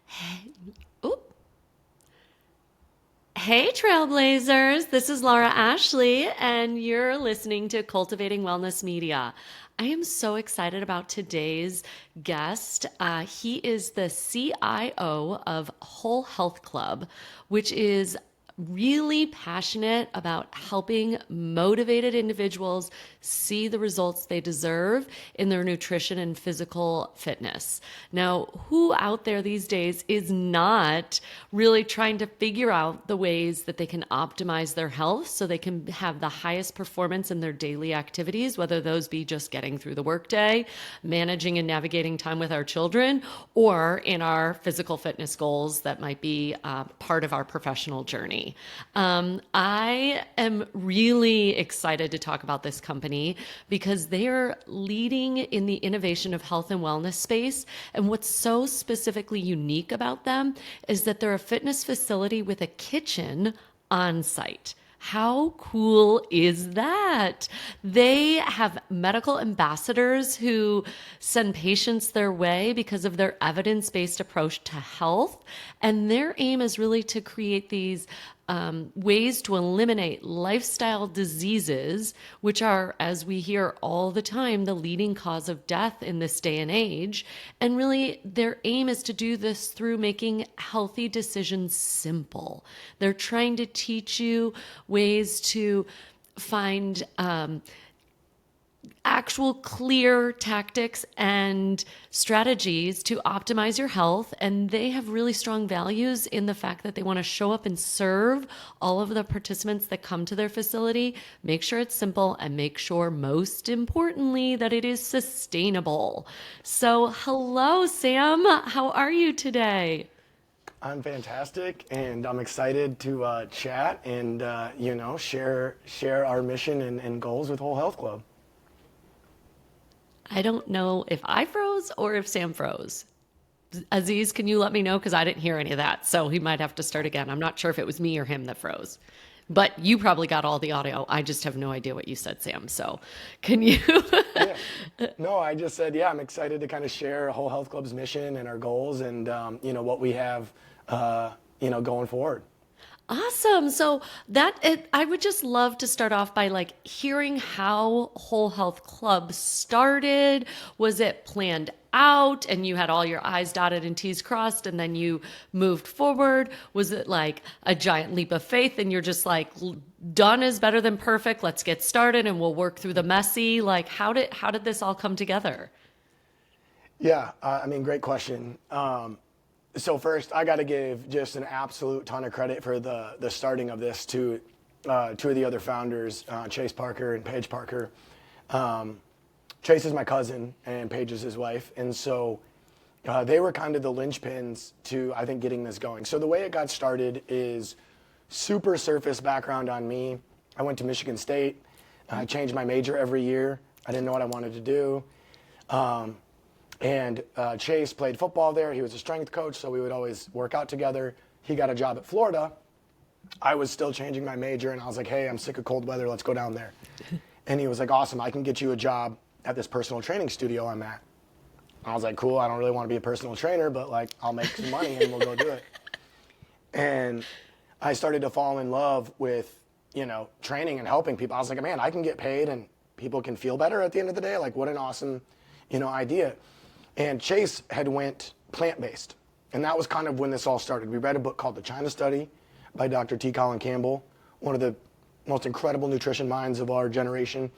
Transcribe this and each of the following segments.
Hey, oop. Hey, Trailblazers. This is Laura Ashley, and you're listening to Cultivating Wellness Media. I am so excited about today's guest. He is the CIO of Whole Health Club, which is really passionate about helping motivated individuals see the results they deserve in their nutrition and physical fitness. Now, who out there these days is not really trying to figure out the ways that they can optimize their health so they can have the highest performance in their daily activities, whether those be just getting through the workday, managing and navigating time with our children, or in our physical fitness goals that might be part of our professional journey. I am really excited to talk about this company because they are leading in the innovation of health and wellness space. And what's so specifically unique about them is that they're a fitness facility with a kitchen on site. How cool is that? They have medical ambassadors who send patients their way because of their evidence based approach to health. And their aim is really to create these ways to eliminate lifestyle diseases, which are, as we hear all the time, the leading cause of death in this day and age. And really, their aim is to do this through making healthy decisions simple. They're trying to teach you ways to find actual clear tactics and strategies to optimize your health. And they have really strong values in the fact that they want to show up and serve all of the participants that come to their facility, make sure it's simple, and make sure, most importantly, that it is sustainable. So, hello, Sam. How are you today? I'm fantastic, and I'm excited to chat and share our mission and goals with Whole Health Club. I don't know if I froze or if Sam froze. Aziz, can you let me know? Because I didn't hear any of that. So he might have to start again. I'm not sure if it was me or him that froze. But you probably got all the audio. I just have no idea what you said, Sam. So can you? Yeah, no, I just said I'm excited to kind of share Whole Health Club's mission and our goals and what we have going forward. Awesome. So I would just love to start off by like hearing how Whole Health Club started. Was it planned out and you had all your I's dotted and T's crossed and then you moved forward? Was it like a giant leap of faith and you're just like done is better than perfect. Let's get started and we'll work through the messy. Like how did this all come together? Yeah, I mean, great question. So first, I got to give just an absolute ton of credit for the starting of this to two of the other founders, Chase Parker and Paige Parker. Um, Chase is my cousin, and Paige is his wife, and so they were kind of the linchpins to, I think, getting this going. So the way it got started is super surface background on me. I went to Michigan State. I changed my major every year. I didn't know what I wanted to do. And Chase played football there. He was a strength coach, so we would always work out together. He got a job at Florida. I was still changing my major, and I was like, hey, I'm sick of cold weather. Let's go down there. And he was like, awesome, I can get you a job at this personal training studio I'm at. I was like, cool, I don't really want to be a personal trainer, but like, I'll make some money and we'll go do it. And I started to fall in love with, training and helping people. I was like, man, I can get paid and people can feel better at the end of the day. Like, what an awesome, idea. And Chase had went plant-based. And that was kind of when this all started. We read a book called The China Study by Dr. T. Colin Campbell, one of the most incredible nutrition minds of our generation.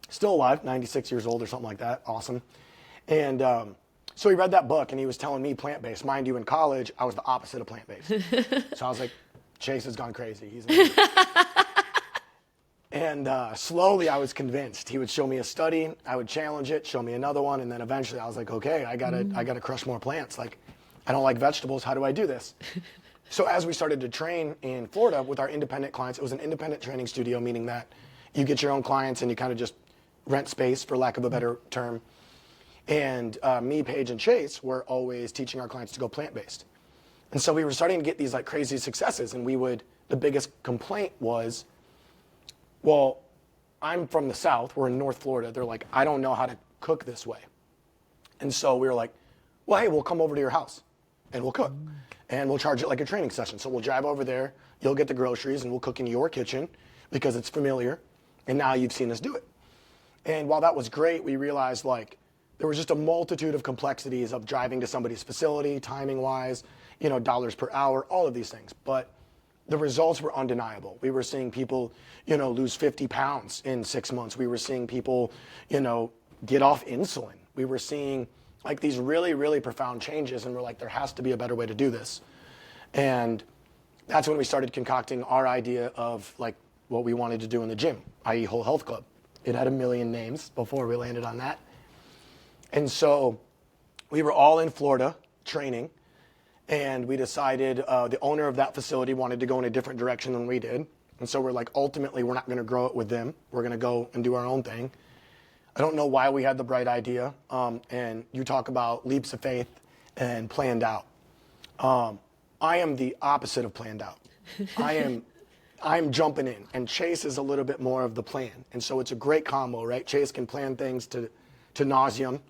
Still alive, 96 years old or something like that. Awesome. And so he read that book and he was telling me plant-based. Mind you, in college, I was the opposite of plant-based. So I was like, Chase has gone crazy. He's And slowly I was convinced. He would show me a study, I would challenge it, show me another one, and then eventually I was like, okay, I gotta crush more plants. Like, I don't like vegetables, how do I do this? So as we started to train in Florida with our independent clients, it was an independent training studio, meaning that you get your own clients and you kind of just rent space, for lack of a better term. And me, Paige, and Chase were always teaching our clients to go plant-based. And so we were starting to get these like crazy successes, and the biggest complaint was, well, I'm from the South, we're in North Florida. They're like, I don't know how to cook this way. And so we were like, well, hey, we'll come over to your house and we'll cook. And we'll charge it like a training session. So we'll drive over there, you'll get the groceries, and we'll cook in your kitchen because it's familiar. And now you've seen us do it. And while that was great, we realized like there was just a multitude of complexities of driving to somebody's facility, timing-wise, dollars per hour, all of these things. But the results were undeniable. We were seeing people, lose 50 pounds in 6 months. We were seeing people, get off insulin. We were seeing like these really, really profound changes, and we're like, there has to be a better way to do this. And that's when we started concocting our idea of like what we wanted to do in the gym, i.e. Whole Health Club. It had a million names before we landed on that. And so we were all in Florida training, and we decided the owner of that facility wanted to go in a different direction than we did. And so we're like, ultimately, we're not going to grow it with them. We're going to go and do our own thing. I don't know why we had the bright idea. And you talk about leaps of faith and planned out. I am the opposite of planned out. I'm jumping in, and Chase is a little bit more of the plan. And so it's a great combo, right? Chase can plan things to nauseam,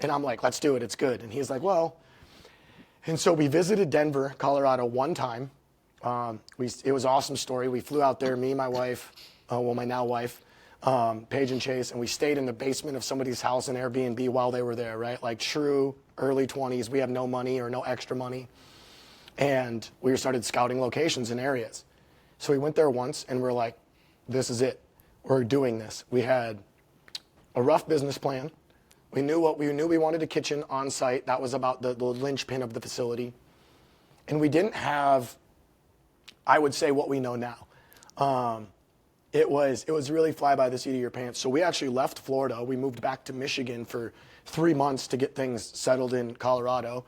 and I'm like, let's do it, it's good. And he's like, well, and so we visited Denver, Colorado one time. It was an awesome story. We flew out there, me, my wife, my now wife, Paige and Chase, and we stayed in the basement of somebody's house in Airbnb while they were there, right? Like true early 20s, we have no money or no extra money. And we started scouting locations in areas. So we went there once, and we're like, this is it. We're doing this. We had a rough business plan. We knew we wanted a kitchen on site. That was about the linchpin of the facility. And we didn't have, I would say, what we know now. It was really fly by the seat of your pants. So we actually left Florida. We moved back to Michigan for 3 months to get things settled in Colorado.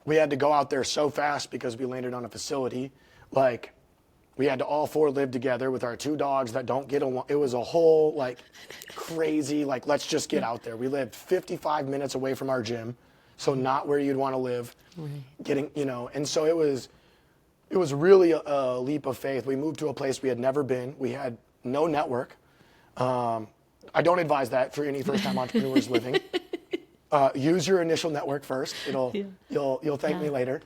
We had to go out there so fast because we landed on a facility. Like, we had to all 4 live together with our 2 dogs that don't get along. It was a whole, like, crazy, like, let's just get out there. We lived 55 minutes away from our gym, so not where you'd want to live. Right. And so it was really a leap of faith. We moved to a place we had never been. We had no network. I don't advise that for any first-time entrepreneurs living. Use your initial network first. You'll thank me later.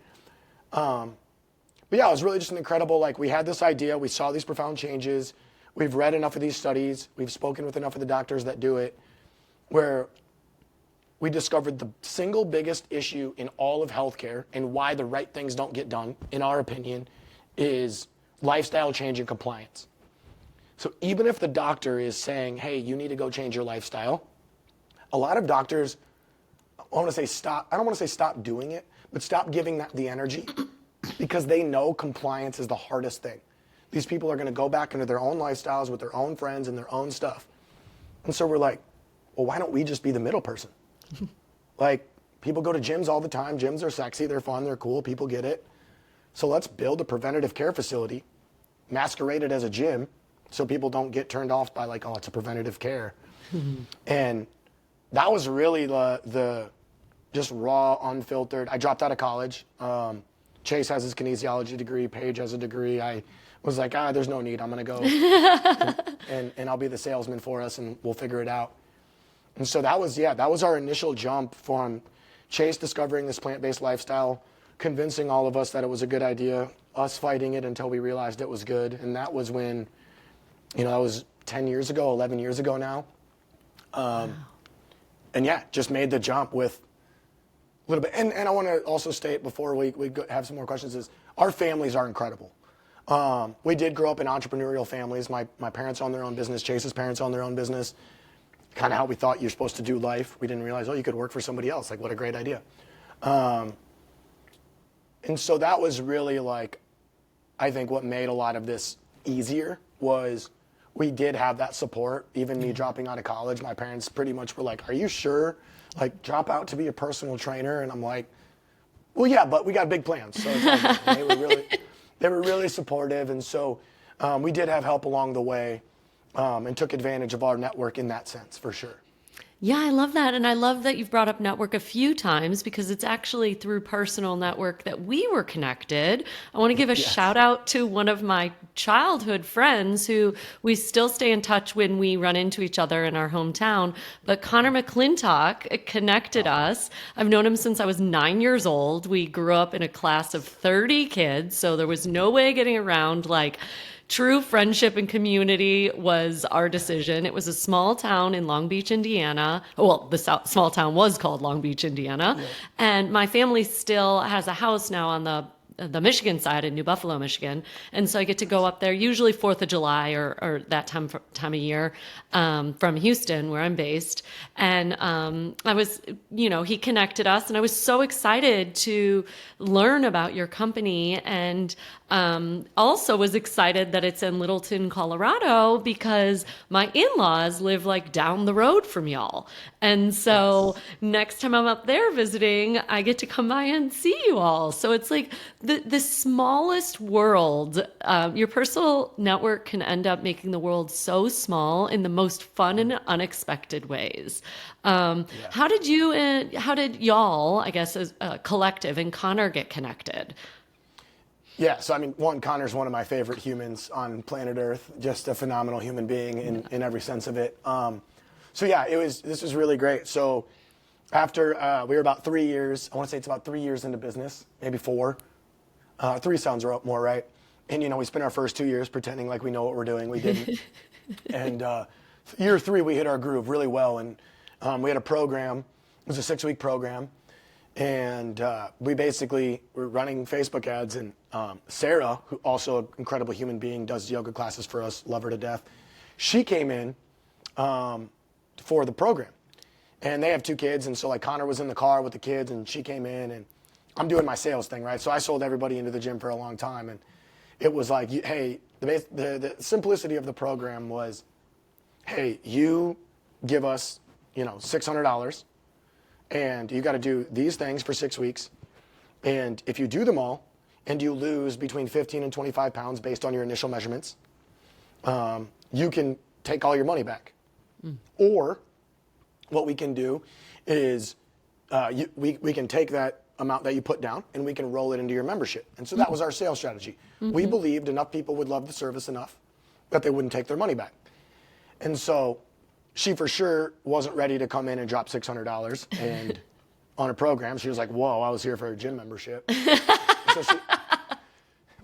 But yeah, it was really just an incredible, like, we had this idea, we saw these profound changes, we've read enough of these studies, we've spoken with enough of the doctors that do it, where we discovered the single biggest issue in all of healthcare and why the right things don't get done, in our opinion, is lifestyle change and compliance. So even if the doctor is saying, hey, you need to go change your lifestyle, a lot of doctors, I don't want to say stop doing it, but stop giving that the energy. Because they know compliance is the hardest thing. These people are going to go back into their own lifestyles with their own friends and their own stuff. And so we're like, well, why don't we just be the middle person? Like, people go to gyms all the time. Gyms are sexy, they're fun, they're cool, people get it. So let's build a preventative care facility, masquerade it as a gym, so people don't get turned off by like, oh, it's a preventative care. And that was really the just raw, unfiltered. I dropped out of college. Chase has his kinesiology degree. Paige has a degree. I was like, there's no need. I'm going to go and I'll be the salesman for us, and we'll figure it out. And so that was our initial jump from Chase discovering this plant-based lifestyle, convincing all of us that it was a good idea, us fighting it until we realized it was good. And that was when, that was 10 years ago, 11 years ago now. Wow. And yeah, just made the jump with a little bit. And I want to also state before we have some more questions is our families are incredible. We did grow up in entrepreneurial families. My parents own their own business. Chase's parents own their own business. Kind of how we thought you're supposed to do life. We didn't realize, you could work for somebody else. Like, what a great idea. And so that was really like, I think what made a lot of this easier was we did have that support. Even me dropping out of college, my parents pretty much were like, are you sure? Like, drop out to be a personal trainer? And I'm like, well, yeah, but we got big plans. So it's like, they were really supportive. And so we did have help along the way and took advantage of our network in that sense, for sure. Yeah, I love that. And I love that you've brought up network a few times because it's actually through personal network that we were connected. I want to give a shout Yes. out to one of my childhood friends who we still stay in touch when we run into each other in our hometown. But Connor McClintock connected us. I've known him since I was 9 years old. We grew up in a class of 30 kids, so there was no way getting around like true friendship and community was our decision. It was a small town in Long Beach, Indiana. Well, the small town was called Long Beach, Indiana. Yeah. And my family still has a house now on the Michigan side in New Buffalo, Michigan. And so I get to go up there usually 4th of July or that time of year from Houston, where I'm based. And I was, he connected us and I was so excited to learn about your company and also was excited that it's in Littleton, Colorado, because my in-laws live like down the road from y'all. And so next time I'm up there visiting, I get to come by and see you all. So it's like the smallest world. Your personal network can end up making the world so small in the most fun and unexpected ways. How did y'all, I guess, as a collective and Connor get connected? Yeah, so I mean, Connor's one of my favorite humans on planet Earth, just a phenomenal human being in every sense of it. So yeah, this was really great. So after we were about 3 years, I want to say it's about 3 years into business, maybe 4. 3 sounds more right. And we spent our first 2 years pretending like we know what we're doing. We didn't. And year 3, we hit our groove really well. And we had a program. It was a 6-week program. And we basically were running Facebook ads, and Sarah, who also an incredible human being, does yoga classes for us, love her to death. She came in for the program, and they have 2 kids, and so like Connor was in the car with the kids, and she came in, and I'm doing my sales thing, right? So I sold everybody into the gym for a long time, and it was like, hey, the simplicity of the program was, hey, you give us, $600. And you got to do these things for 6 weeks. And if you do them all and you lose between 15 and 25 pounds based on your initial measurements, you can take all your money back. Or what we can do is we can take that amount that you put down and we can roll it into your membership. And so that was our sales strategy. We believed enough people would love the service enough that they wouldn't take their money back. And so she for sure wasn't ready to come in and drop $600 and on a program. She was like, whoa, I was here for a gym membership.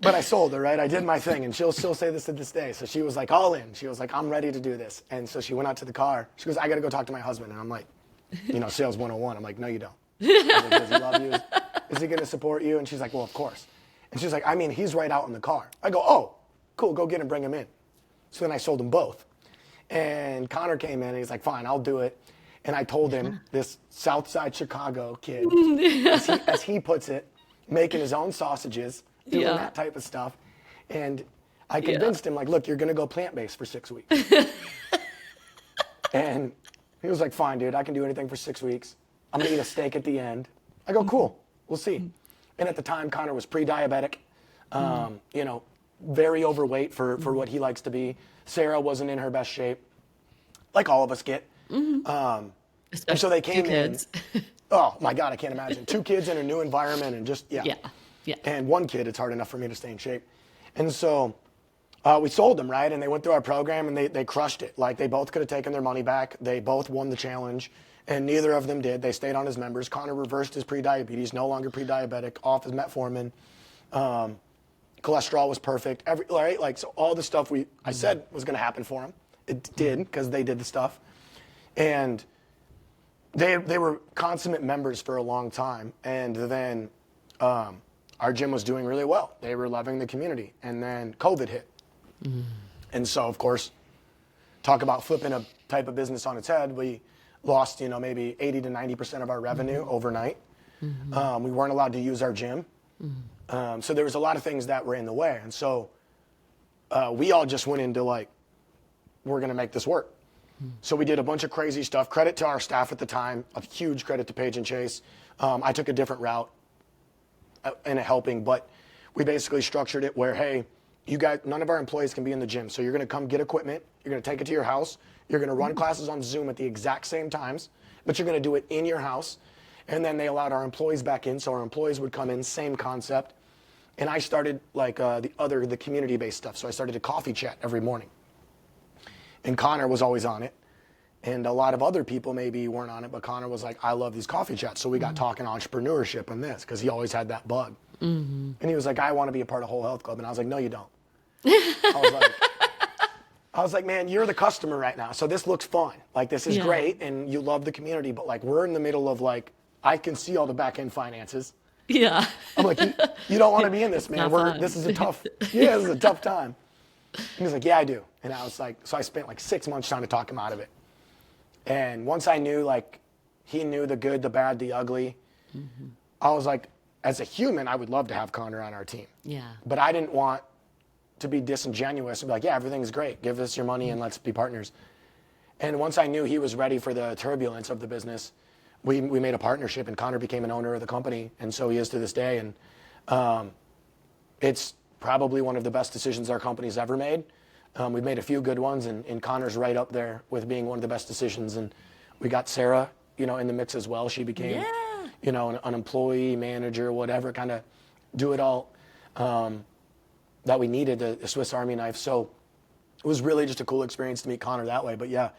But I sold her, right? I did my thing, and she'll still say this to this day. So she was like all in. She was like, I'm ready to do this. And so she went out to the car. She goes, I got to go talk to my husband. And I'm like, sales 101. I'm like, no, you don't. I was like, does he love you? Is he going to support you? And she's like, well, of course. And she's like, I mean, he's right out in the car. I go, oh, cool, go get him, bring him in. So then I sold them both. And Connor came in and he's like, fine, I'll do it. And I told him, this Southside Chicago kid, as he puts it, making his own sausages, doing that type of stuff. And I convinced him, like, look, you're going to go plant-based for 6 weeks. And he was like, fine, dude, I can do anything for 6 weeks. I'm going to eat a steak at the end. I go, cool, we'll see. And at the time, Connor was pre-diabetic, very overweight for what he likes to be. Sarah wasn't in her best shape, like all of us get. And so they came in. Oh my God, I can't imagine. 2 kids in a new environment and just, yeah. And 1 kid, it's hard enough for me to stay in shape. And so we sold them, right? And they went through our program and they crushed it. Like they both could have taken their money back. They both won the challenge and neither of them did. They stayed on as members. Connor reversed his pre-diabetes, no longer pre-diabetic, off his metformin. Cholesterol was perfect. So all the stuff I said was going to happen for him, it did because they did the stuff, and they were consummate members for a long time. And then our gym was doing really well. They were loving the community, and then COVID hit, and so of course, talk about flipping a type of business on its head. We lost maybe 80 to 90% of our revenue overnight. We weren't allowed to use our gym. So there was a lot of things that were in the way. And so we all just went into like, we're going to make this work. So we did a bunch of crazy stuff. Credit to our staff at the time. A huge credit to Paige and Chase. I took a different route in helping, but we basically structured it where, hey, you guys, none of our employees can be in the gym. So you're going to come get equipment. You're going to take it to your house. You're going to run classes on Zoom at the exact same times, but you're going to do it in your house. And then they allowed our employees back in, so our employees would come in, same concept. And I started like the community-based stuff. So I started a coffee chat every morning. And Connor was always on it. And a lot of other people maybe weren't on it, but Connor was like, I love these coffee chats. So we got talking entrepreneurship and this, because he always had that bug. And he was like, I want to be a part of Whole Health Club. And I was like, no, you don't. I was like, man, you're the customer right now. So this looks fun. Like, this is great. And you love the community. But like, we're in the middle of like, I can see all the back end finances. Yeah. I'm like, you don't want to be in this, man. This is a tough time. And he's like, yeah, I do. And I was like, so I spent like 6 months trying to talk him out of it. And once I knew, like, he knew the good, the bad, the ugly, I was like, as a human, I would love to have Connor on our team. Yeah. But I didn't want to be disingenuous and be like, yeah, everything's great. Give us your money and let's be partners. And once I knew he was ready for the turbulence of the business, we made a partnership, and Connor became an owner of the company, and so he is to this day. And it's probably one of the best decisions our company's ever made. We've made a few good ones, and Connor's right up there with being one of the best decisions. And we got Sarah, in the mix as well. She became, an employee, manager, whatever, kind of do it all that we needed, the Swiss Army knife. So it was really just a cool experience to meet Connor that way. But yeah,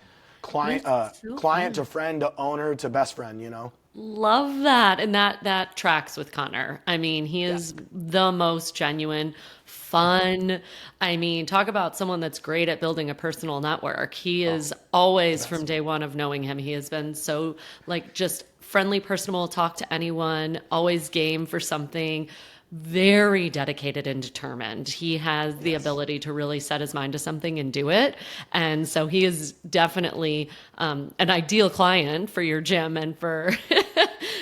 client to friend to owner to best friend, Love that. And that tracks with Connor. I mean, he is the most genuine, fun. I mean, talk about someone that's great at building a personal network. He is always, from day one of knowing him, he has been so like just friendly, personable, talk to anyone, always game for something. Very dedicated and determined. He has the ability to really set his mind to something and do it. And so he is definitely an ideal client for your gym and for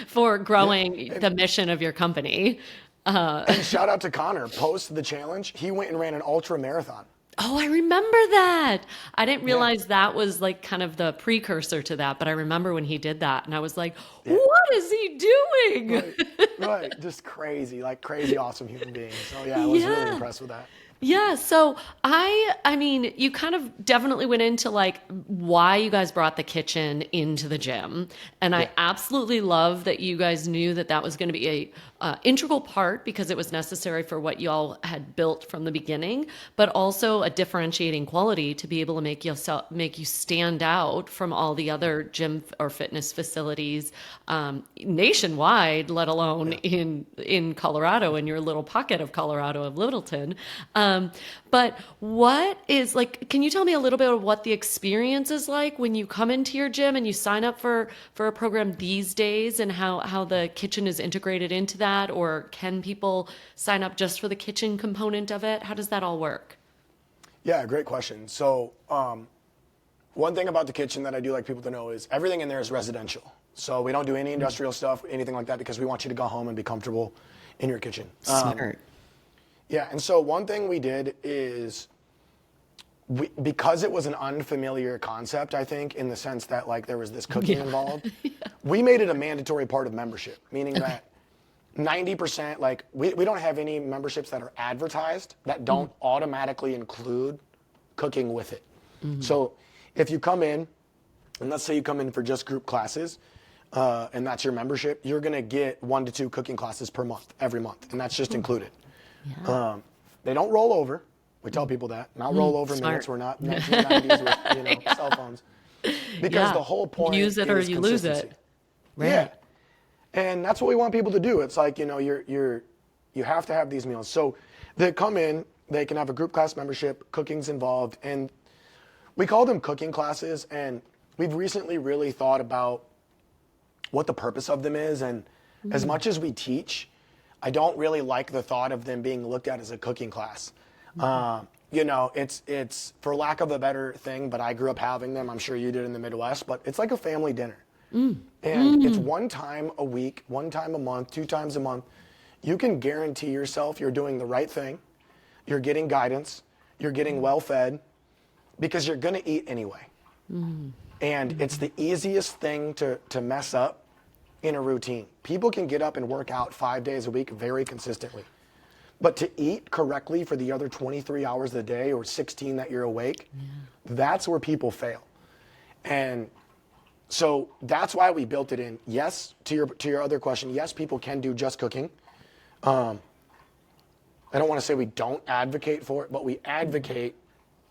for growing the mission of your company. And shout out to Connor. Post the challenge, he went and ran an ultra marathon. Oh, I remember that. I didn't realize that was like kind of the precursor to that, but I remember when he did that and I was like, what is he doing? Right. Just crazy, like crazy awesome human being. So yeah, I was really impressed with that. Yeah, so I mean, you kind of definitely went into like why you guys brought the kitchen into the gym, and I absolutely love that you guys knew that that was going to be a integral part because it was necessary for what y'all had built from the beginning, but also a differentiating quality to be able to make you stand out from all the other gym or fitness facilities nationwide, let alone in Colorado, in your little pocket of Colorado of Littleton. But what is like, can you tell me a little bit of what the experience is like when you come into your gym and you sign up for a program these days, and how the kitchen is integrated into that? Or can people sign up just for the kitchen component of it? How does that all work? Yeah, great question. So one thing about the kitchen that I do like people to know is everything in there is residential. So we don't do any industrial stuff, anything like that, because we want you to go home and be comfortable in your kitchen. Smart. Yeah, and so one thing we did is, because it was an unfamiliar concept, I think, in the sense that like there was this cooking involved, we made it a mandatory part of membership, meaning that 90%, like we don't have any memberships that are advertised that don't automatically include cooking with it. So if you come in, and let's say you come in for just group classes, and that's your membership, you're gonna get 1 to 2 cooking classes per month, every month, and that's just included. Yeah. They don't roll over. We tell people that. Not roll over minutes. We're not 1990s with cell phones. Because the whole point use it or you lose it. Right. Yeah. And that's what we want people to do. It's like, you have to have these meals. So they come in, they can have a group class membership, cooking's involved, and we call them cooking classes, and we've recently really thought about what the purpose of them is, and as much as we teach, I don't really like the thought of them being looked at as a cooking class. It's for lack of a better thing, but I grew up having them. I'm sure you did in the Midwest, but it's like a family dinner. And it's one time a week, one time a month, 2 times a month. You can guarantee yourself you're doing the right thing. You're getting guidance. You're getting well fed because you're going to eat anyway. And it's the easiest thing to mess up in a routine. People can get up and work out 5 days a week very consistently. But to eat correctly for the other 23 hours of the day or 16 that you're awake, that's where people fail. And so that's why we built it in. Yes, to your other question, yes, people can do just cooking. I don't want to say we don't advocate for it, but we advocate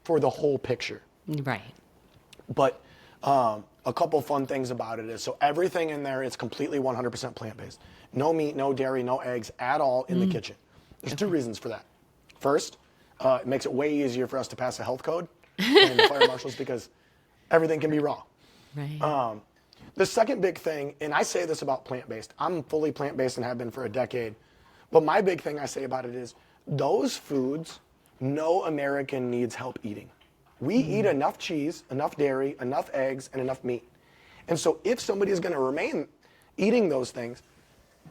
for the whole picture. Right. But a couple fun things about it is, so everything in there is completely 100% plant-based. No meat, no dairy, no eggs at all in the kitchen. There's two reasons for that. First, it makes it way easier for us to pass a health code and the fire marshals because everything can be raw. Right. The second big thing, and I say this about plant-based, I'm fully plant-based and have been for a decade, but my big thing I say about it is those foods no American needs help eating. We eat enough cheese, enough dairy, enough eggs, and enough meat. And so if somebody is going to remain eating those things,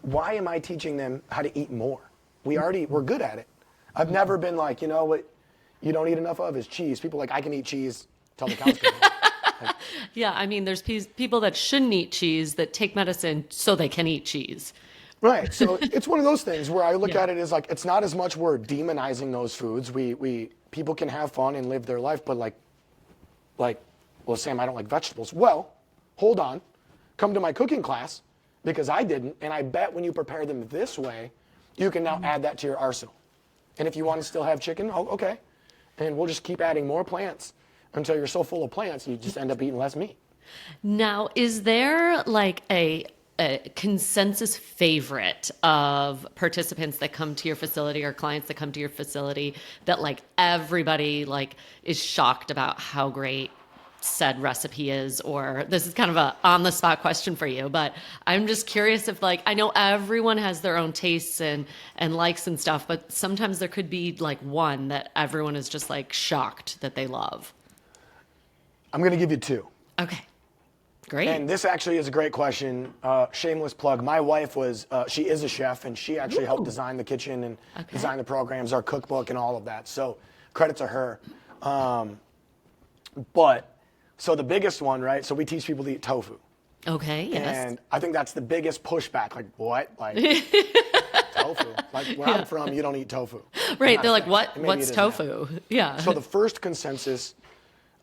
why am I teaching them how to eat more? We're good at it. I've never been like, you know what you don't eat enough of is cheese. People are like, I can eat cheese till the cows come home. Yeah, I mean, there's people that shouldn't eat cheese that take medicine so they can eat cheese. Right. So it's one of those things where I look Yeah. at it as like, it's not as much we're demonizing those foods. People can have fun and live their life, but like, well, Sam, I don't like vegetables. Well, hold on. Come to my cooking class because I didn't. And I bet when you prepare them this way, you can now add that to your arsenal. And if you want to still have chicken, oh, okay. And we'll just keep adding more plants until you're so full of plants, you just end up eating less meat. Now, is there like a consensus favorite of participants that come to your facility or clients that come to your facility that like everybody like is shocked about how great said recipe is? Or this is kind of a on the spot question for you, but I'm just curious if like, I know everyone has their own tastes and likes and stuff, but sometimes there could be like one that everyone is just like shocked that they love. I'm going to give you two. Okay. Great. And this actually is a great question. Shameless plug. My wife she is a chef, and she actually helped design the kitchen and design the programs, our cookbook, and all of that. So credit to her. So the biggest one, right? So we teach people to eat tofu. Okay. Yes. And I think that's the biggest pushback. Like, what? Like, tofu? Like, where I'm from, you don't eat tofu. Right. Not They're a like, thing. what? Maybe What's it is now. tofu? Yeah. So the first consensus,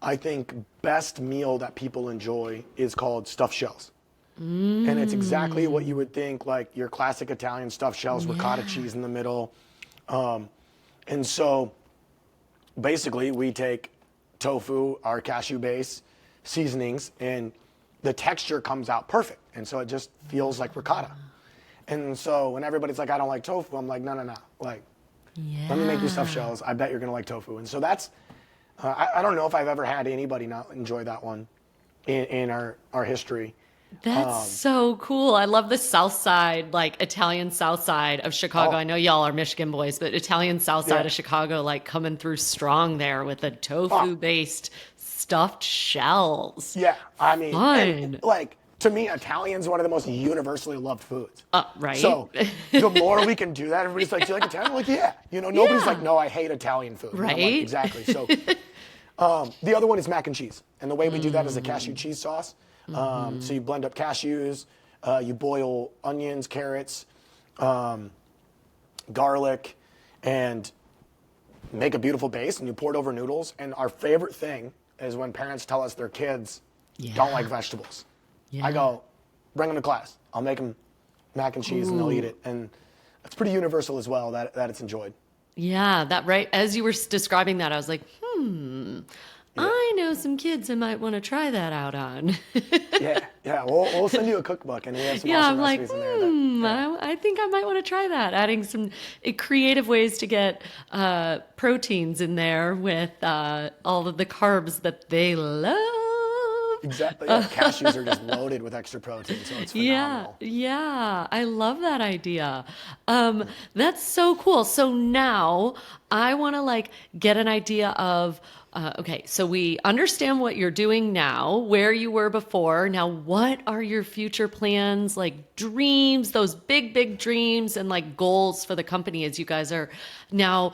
I think, best meal that people enjoy is called stuffed shells. And it's exactly what you would think, like your classic Italian stuffed shells, ricotta cheese in the middle. And so basically we take tofu, our cashew base, seasonings, and the texture comes out perfect. And so it just feels like ricotta. And so when everybody's like, I don't like tofu, I'm like, no. Like, let me make you stuffed shells. I bet you're going to like tofu. And so that's, I don't know if I've ever had anybody not enjoy that one in our history. That's so cool. I love the South Side, like Italian South Side of Chicago. Oh. I know y'all are Michigan boys, but Italian South Side Yeah. of Chicago, like coming through strong there with the tofu-based stuffed shells. Yeah, I mean, Fun. like, to me, Italian's one of the most universally loved foods. Right. So the more we can do that, everybody's like, do you like Italian? I'm like, yeah. You know, nobody's Yeah. like, no, I hate Italian food. And I'm like, Right. exactly. So the other one is mac and cheese. And the way we do that is a cashew cheese sauce. So you blend up cashews, you boil onions, carrots, garlic, and make a beautiful base, and you pour it over noodles. And our favorite thing is when parents tell us their kids don't like vegetables. Yeah. I go, bring them to class. I'll make them mac and cheese, and they'll eat it. And it's pretty universal as well that it's enjoyed. Yeah, that right. As you were describing that, I was like, I know some kids I might want to try that out on. Yeah. We'll send you a cookbook, and we have some Yeah, awesome I'm like, recipes in there. I think I might want to try that. Adding some creative ways to get proteins in there with all of the carbs that they love. Exactly. Yeah, cashews are just loaded with extra protein, so it's phenomenal. Yeah, I love that idea. That's so cool. So now I want to like get an idea of, okay, so we understand what you're doing now, where you were before. Now, what are your future plans, like dreams, those big, big dreams and like goals for the company as you guys are now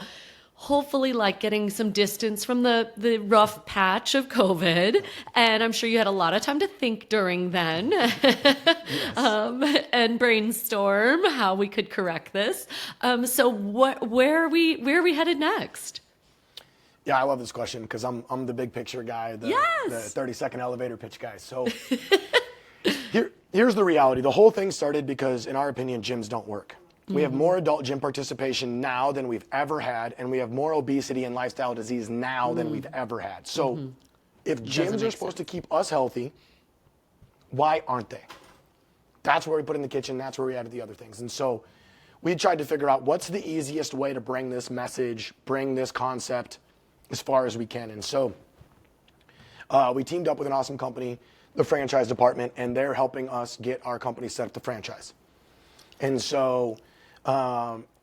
hopefully like getting some distance from the rough patch of COVID. And I'm sure you had a lot of time to think during then and brainstorm how we could correct this. So where are we headed next? Yeah, I love this question because I'm the big picture guy, the Yes. 30-second elevator pitch guy. So here's the reality. The whole thing started because, in our opinion, gyms don't work. We have more adult gym participation now than we've ever had, and we have more obesity and lifestyle disease now than we've ever had. So if gyms are supposed to keep us healthy, why aren't they? That's where we put in the kitchen. That's where we added the other things. And so we tried to figure out what's the easiest way to bring this message, bring this concept as far as we can. And so we teamed up with an awesome company, the franchise department, and they're helping us get our company set up to franchise. And so,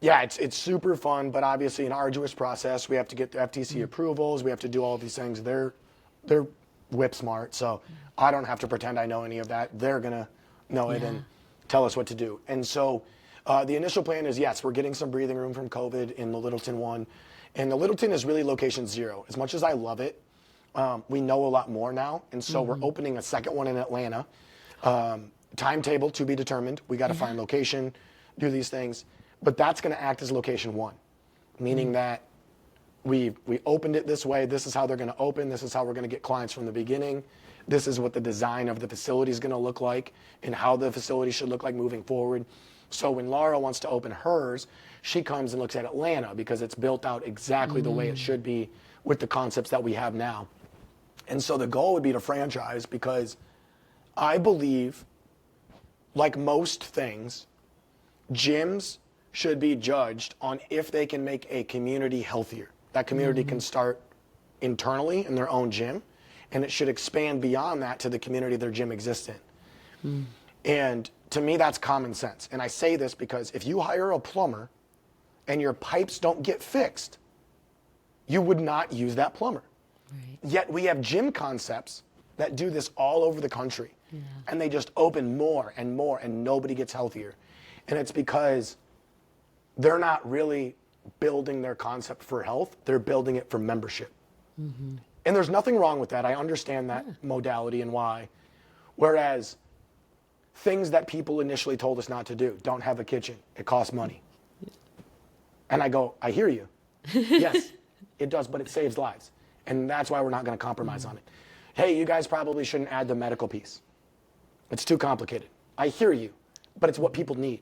it's super fun, but obviously an arduous process. We have to get the FTC approvals. We have to do all of these things. They're whip smart, so I don't have to pretend I know any of that. They're going to know it and tell us what to do. And so the initial plan is, yes, we're getting some breathing room from COVID in the Littleton one. And the Littleton is really location 0. As much as I love it, we know a lot more now. And so we're opening a second one in Atlanta. Timetable to be determined. We got to find location, do these things. But that's going to act as location 1, meaning that we opened it this way. This is how they're going to open. This is how we're going to get clients from the beginning. This is what the design of the facility is going to look like and how the facility should look like moving forward. So when Laura wants to open hers, she comes and looks at Atlanta because it's built out exactly the way it should be with the concepts that we have now. And so the goal would be to franchise because I believe, like most things, gyms should be judged on if they can make a community healthier. That community can start internally in their own gym, and it should expand beyond that to the community their gym exists in. And to me, that's common sense. And I say this because if you hire a plumber and your pipes don't get fixed, you would not use that plumber. Right. Yet we have gym concepts that do this all over the country. And they just open more and more and nobody gets healthier. And it's because they're not really building their concept for health, they're building it for membership. And there's nothing wrong with that. I understand that modality and why. Whereas things that people initially told us not to do, don't have a kitchen, it costs money. And I go, I hear you. Yes, it does, but it saves lives. And that's why we're not going to compromise on it. Hey, you guys probably shouldn't add the medical piece. It's too complicated. I hear you, but it's what people need.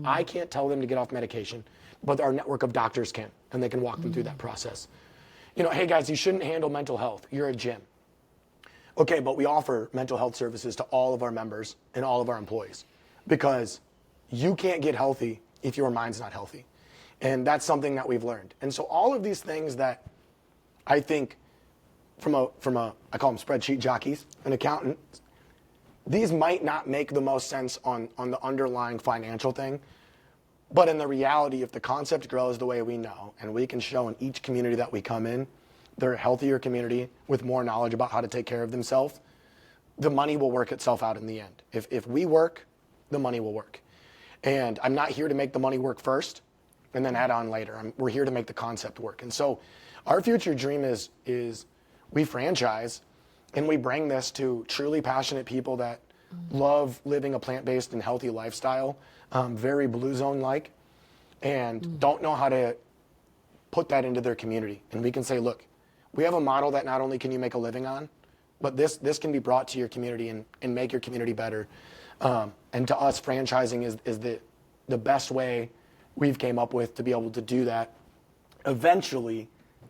I can't tell them to get off medication, but our network of doctors can, and they can walk them through that process. You know, hey guys, you shouldn't handle mental health. You're a gym. Okay, but we offer mental health services to all of our members and all of our employees because you can't get healthy if your mind's not healthy. And that's something that we've learned. And so all of these things that I think from a I call them spreadsheet jockeys, an accountant, these might not make the most sense on the underlying financial thing. But in the reality, if the concept grows the way we know, and we can show in each community that we come in, they're a healthier community with more knowledge about how to take care of themselves, the money will work itself out in the end. If we work, the money will work. And I'm not here to make the money work first and then add on later. We're here to make the concept work. And so our future dream is we franchise and we bring this to truly passionate people that love living a plant-based and healthy lifestyle, very Blue Zone-like, and don't know how to put that into their community. And we can say, look, we have a model that not only can you make a living on, but this can be brought to your community and make your community better. And to us, franchising is the best way we've came up with to be able to do that eventually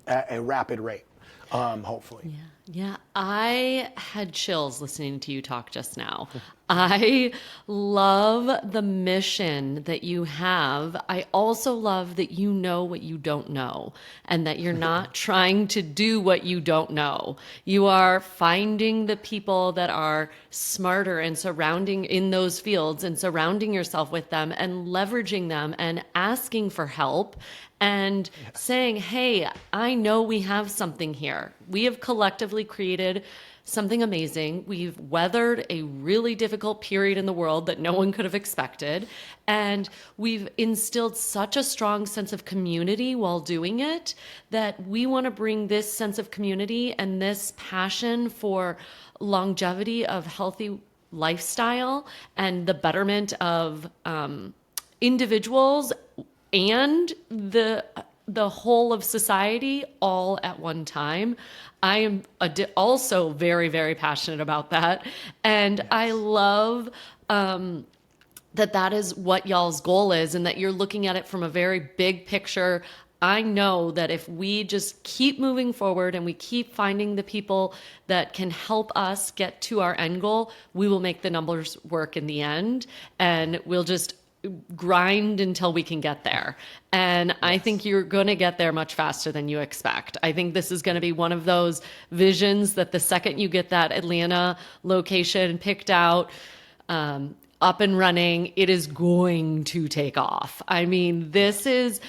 at a rapid rate, hopefully. Yeah, I had chills listening to you talk just now. I love the mission that you have. I also love that you know what you don't know and that you're not trying to do what you don't know. You are finding the people that are smarter and surrounding in those fields and surrounding yourself with them and leveraging them and asking for help and saying, hey, I know we have something here. We have collectively created something amazing. We've weathered a really difficult period in the world that no one could have expected. And we've instilled such a strong sense of community while doing it that we want to bring this sense of community and this passion for longevity of healthy lifestyle and the betterment of individuals and the the whole of society all at one time. I am also very, very passionate about that. And I love that is what y'all's goal is, and that you're looking at it from a very big picture. I know that if we just keep moving forward and we keep finding the people that can help us get to our end goal, we will make the numbers work in the end, and we'll just grind until we can get there. And I think you're going to get there much faster than you expect. I think this is going to be one of those visions that the second you get that Atlanta location picked out, up and running, it is going to take off. I mean, this is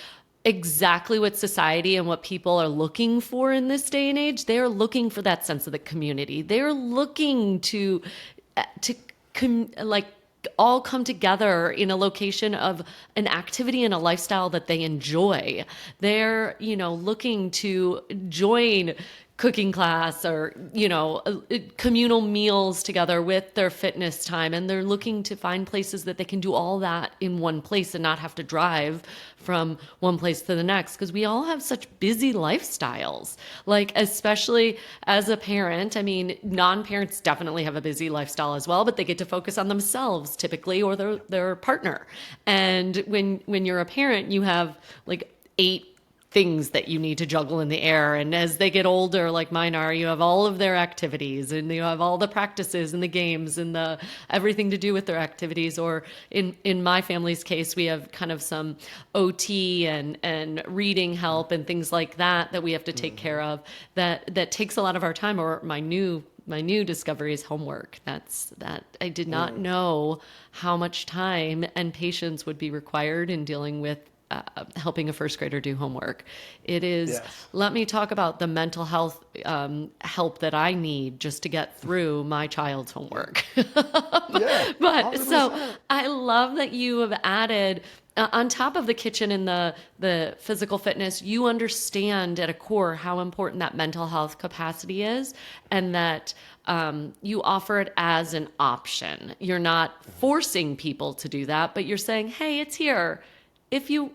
exactly what society and what people are looking for in this day and age. They're looking for that sense of the community. They're looking to all come together in a location of an activity and a lifestyle that they enjoy. They're, looking to join cooking class or, communal meals together with their fitness time. And they're looking to find places that they can do all that in one place and not have to drive from one place to the next, because we all have such busy lifestyles. Like, especially as a parent, I mean, non-parents definitely have a busy lifestyle as well, but they get to focus on themselves typically, or their partner. And when you're a parent, you have like 8 things that you need to juggle in the air. And as they get older, like mine are, you have all of their activities, and you have all the practices and the games and the everything to do with their activities. Or in my family's case, we have kind of some OT and reading help and things like that we have to take care of, that takes a lot of our time. Or my new discovery is homework. That I did not know how much time and patience would be required in dealing with helping a first grader do homework. It is, Yes. Let me talk about the mental health help that I need just to get through my child's homework. Yeah, But so 100%. I love that you have added, on top of the kitchen and the physical fitness, you understand at a core how important that mental health capacity is, and that you offer it as an option. You're not forcing people to do that, but you're saying, hey, it's here. If you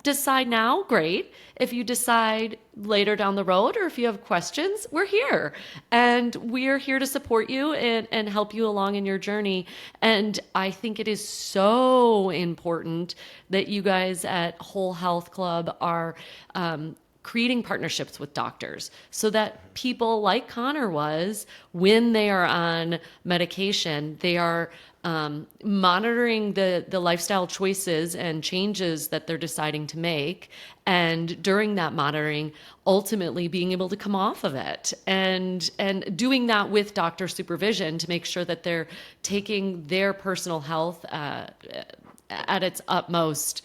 decide now, great. If you decide later down the road, or if you have questions, we're here. And we're here to support you and help you along in your journey. And I think it is so important that you guys at Whole Health Club are creating partnerships with doctors, so that people like Connor was, when they are on medication, they are monitoring the lifestyle choices and changes that they're deciding to make. And during that monitoring, ultimately being able to come off of it, and doing that with doctor supervision to make sure that they're taking their personal health at its utmost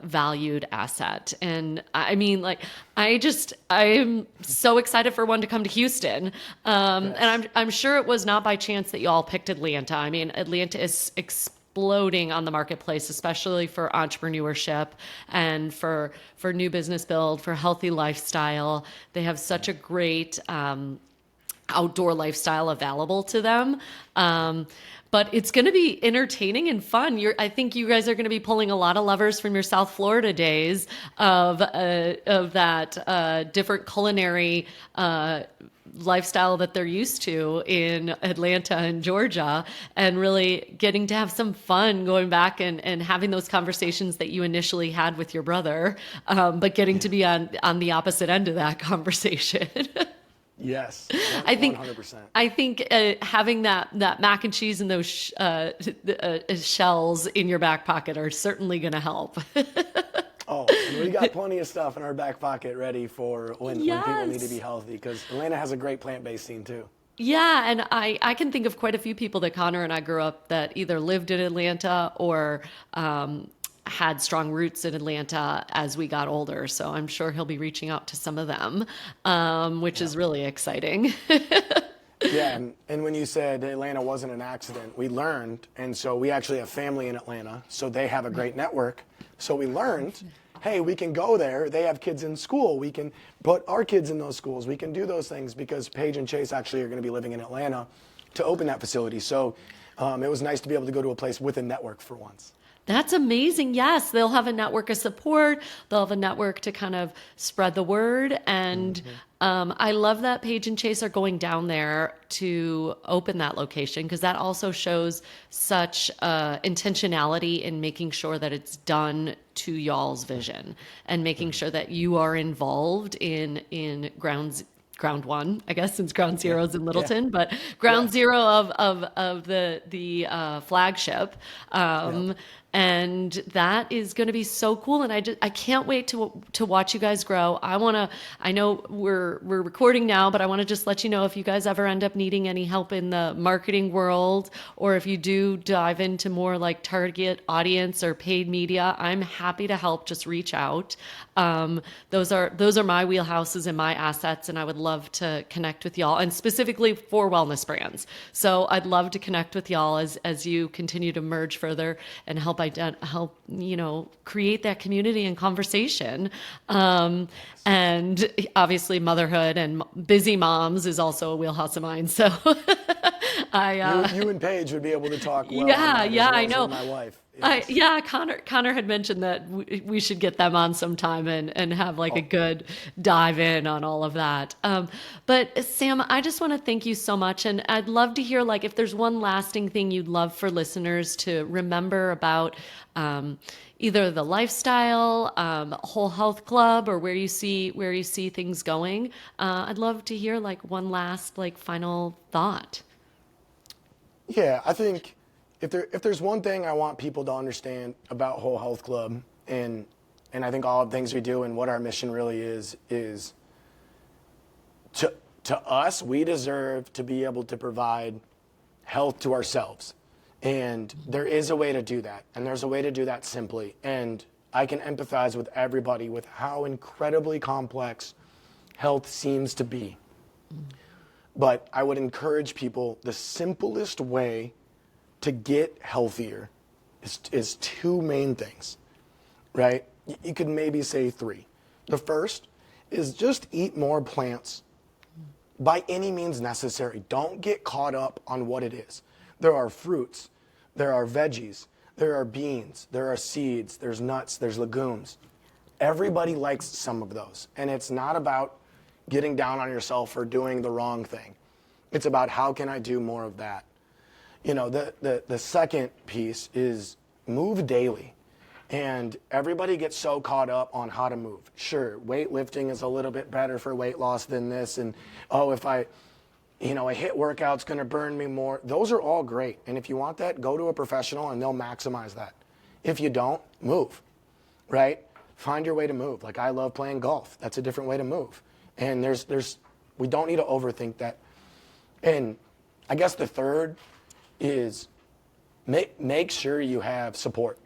valued asset. And I mean, like, I'm so excited for one to come to Houston. And I'm sure it was not by chance that you all picked Atlanta. I mean, Atlanta is exploding on the marketplace, especially for entrepreneurship and for new business build, for healthy lifestyle. They have such a great outdoor lifestyle available to them. But it's going to be entertaining and fun. I think you guys are going to be pulling a lot of levers from your South Florida days of that different culinary lifestyle that they're used to in Atlanta and Georgia, and really getting to have some fun going back and having those conversations that you initially had with your brother, but getting to be on the opposite end of that conversation. Yes, I think 100%. I think having that mac and cheese and those shells in your back pocket are certainly going to help. Oh, and we got plenty of stuff in our back pocket ready for when people need to be healthy, because Atlanta has a great plant-based scene too. Yeah, and I can think of quite a few people that Connor and I grew up that either lived in Atlanta or had strong roots in Atlanta as we got older. So I'm sure he'll be reaching out to some of them, which is really exciting. Yeah, and when you said Atlanta wasn't an accident, we learned, and so we actually have family in Atlanta, so they have a great network. So we learned, hey, we can go there. They have kids in school. We can put our kids in those schools. We can do those things, because Paige and Chase actually are going to be living in Atlanta to open that facility. So it was nice to be able to go to a place with a network for once. That's amazing. Yes, they'll have a network of support. They'll have a network to kind of spread the word. And Hmm. I love that Paige and Chase are going down there to open that location because that also shows such intentionality in making sure that it's done to y'all's vision and making sure that you are involved in ground one, I guess, since ground Yeah, zero is in yeah, Littleton, but yeah, ground zero of the flagship. yeah. And that is going to be so cool. And I can't wait to watch you guys grow. I know we're recording now, but I want to just let you know if you guys ever end up needing any help in the marketing world, or if you do dive into more like target audience or paid media, I'm happy to help. Just reach out. Those are my wheelhouses and my assets, and I would love to connect with y'all, and specifically for wellness brands. So I'd love to connect with y'all as you continue to merge further and help create that community and conversation. And obviously, motherhood and busy moms is also a wheelhouse of mine. So I You and Paige would be able to talk well on yeah, that as yeah, well I as you know. and my wife. Yes. Yeah, Connor had mentioned that we should get them on sometime and have like a Oh, good dive in on all of that. But Sam, I just want to thank you so much, and I'd love to hear like if there's one lasting thing you'd love for listeners to remember about either the lifestyle, Whole Health Club, or where you see things going. I'd love to hear like one last like final thought. yeah, I think if there's one thing I want people to understand about Whole Health Club and I think all the things we do and what our mission really is to us, we deserve to be able to provide health to ourselves. And there is a way to do that. And there's a way to do that simply. And I can empathize with everybody with how incredibly complex health seems to be. But I would encourage people the simplest way to get healthier is two main things, right? You could maybe say three. The first is just eat more plants by any means necessary. Don't get caught up on what it is. There are fruits, there are veggies, there are beans, there are seeds, there's nuts, there's legumes. Everybody likes some of those. And it's not about getting down on yourself for doing the wrong thing. It's about how can I do more of that. The second piece is move daily. And everybody gets so caught up on how to move. Sure, weightlifting is a little bit better for weight loss than this. And, oh, if a HIIT workout's going to burn me more. Those are all great. And if you want that, go to a professional and they'll maximize that. If you don't, move, right? Find your way to move. Like I love playing golf. That's a different way to move. And we don't need to overthink that. And I guess the third is make sure you have support.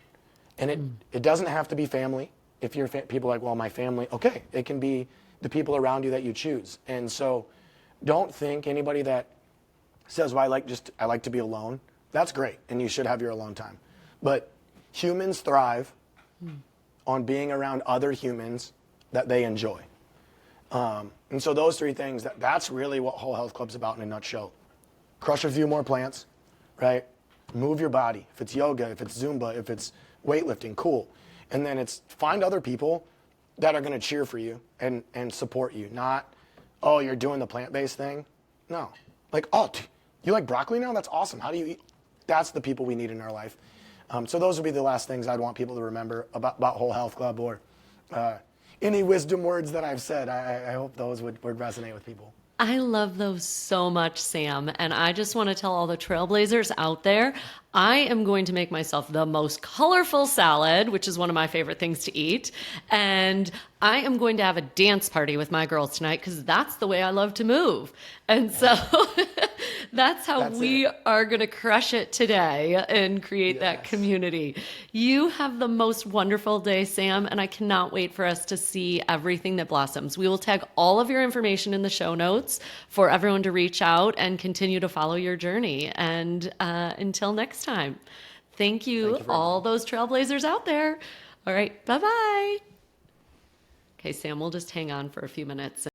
And it doesn't have to be family. If you're people like, well, my family, okay, it can be the people around you that you choose. And so don't think anybody that says, well, I like to be alone. That's great, and you should have your alone time. But humans thrive on being around other humans that they enjoy. And so those three things, that's really what Whole Health Club's about in a nutshell. Crush a few more plants, right? Move your body. If it's yoga, if it's Zumba, if it's weightlifting, cool. And then it's find other people that are going to cheer for you and support you. Not, oh, you're doing the plant-based thing. No. Like, oh, you like broccoli now? That's awesome. How do you eat? That's the people we need in our life. So those would be the last things I'd want people to remember about Whole Health Club or any wisdom words that I've said. I hope those would resonate with people. I love those so much, Sam. And I just want to tell all the trailblazers out there, I am going to make myself the most colorful salad, which is one of my favorite things to eat. And I am going to have a dance party with my girls tonight because that's the way I love to move. And so that's how That's we it. are going to crush it today and create that Yes. community. You have the most wonderful day, Sam, and I cannot wait for us to see everything that blossoms. We will tag all of your information in the show notes for everyone to reach out and continue to follow your journey. And until next time, thank you, Thank you for all everything. those trailblazers out there. All right, bye bye. Okay, Sam, we'll just hang on for a few minutes.